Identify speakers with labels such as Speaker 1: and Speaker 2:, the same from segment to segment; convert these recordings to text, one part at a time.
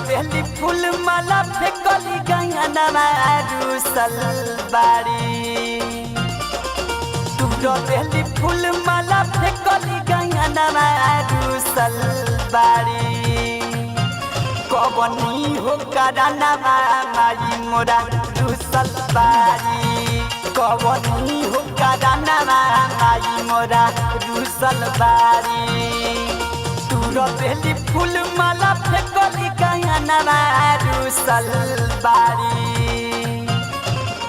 Speaker 1: बेली फूल माला फेकली गंगनवा रुसल बाड़ी बेली फूल माला फेकली गंगनवा रुसल बाड़ी कवनी हो करानवा माई मोरा रुसल बाड़ी कवनी हो करानवा माई मोरा रुसल बाड़ी बेली फूल माला फेकली गंगनवा रुसल बाड़ी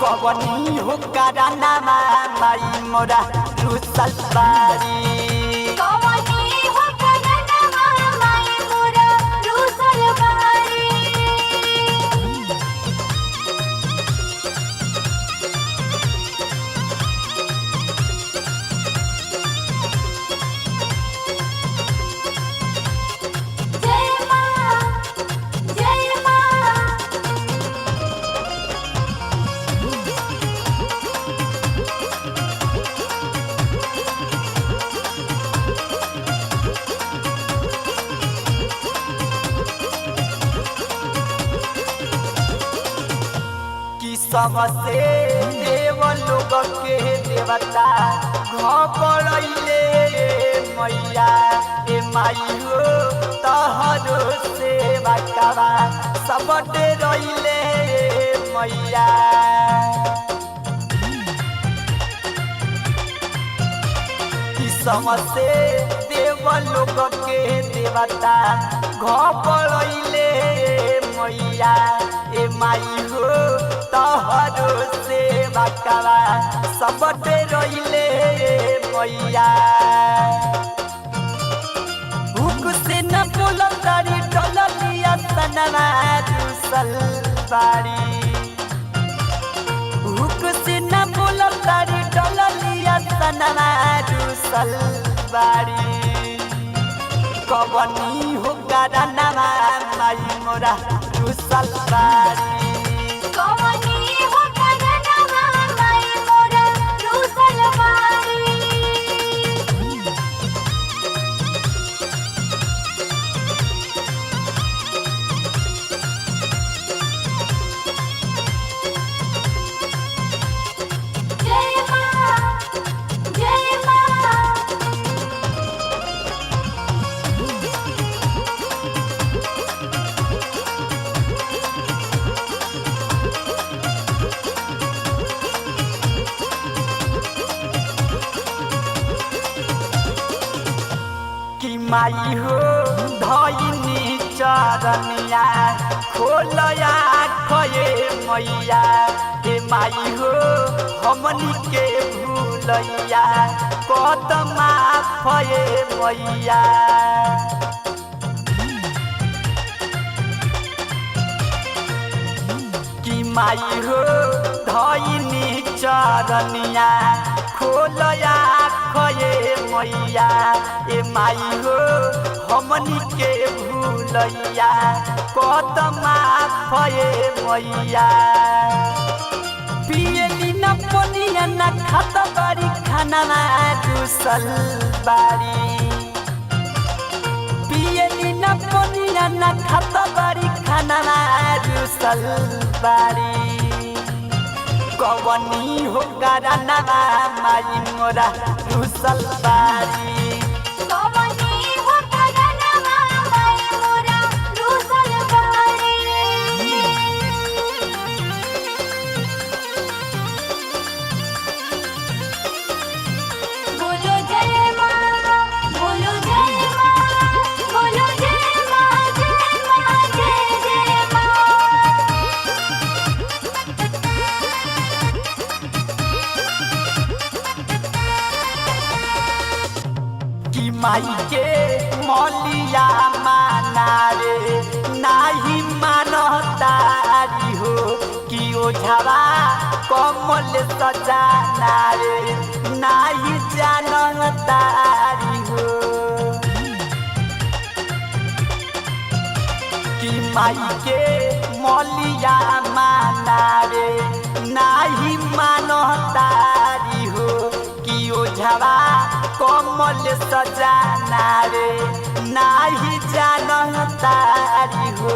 Speaker 1: कवनी हो करानवा माई मोरा रुसल बाड़ी सबसे देव लोग के देवता घबरैले मैया ए माई हो तहरो सेवा करा सब डरैले मैया समसे देव लोग के देवता घबरैले मैया ए माई हो तहरो सेवा करा सब डरैले मैया भूख से न बोलम तारी डलिया सनवा रुसल बाड़ी भूख से न बोलम तारी डलिया सनवा रुसल बाड़ी कवनी हो करानवा माई मोरा रुसल बाड़ी माई हो धइनी चरनिया खोलया खये मैया ए माई हो हमनी के भूलैया कदमा फये मैया कि माई हो धइनी चरनिया खोलया खये मैया ए माई हो हमनी के भूलैया कदमा फये मैया पियली न पनिया न खात बारी खाना रुसल बाड़ी पियली न पनिया न खात बारी खाना रुसल बाड़ी कवनी हो करानवा माई मोरा रुसल बाड़ी माई के मौलिया माना रे नाही मानतारी हो कि ओझवा कमल सजाना रे नाही जानतारी हो कि माई के मौलिया माना रे नाही मानतारी हो कि सोझावा कमल सजाना रे नाही जानतारी हो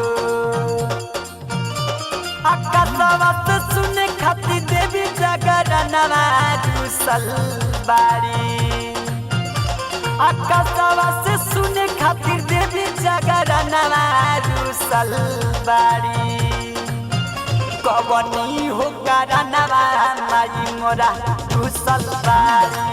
Speaker 1: आकाशवा से सुने खाती देवी जगरनवा रुसल बारी आकाशवा से सुने खातिर देवी जगरनवा रुसल बारी कवनी हो करनवा माई मोरा रुसल बारी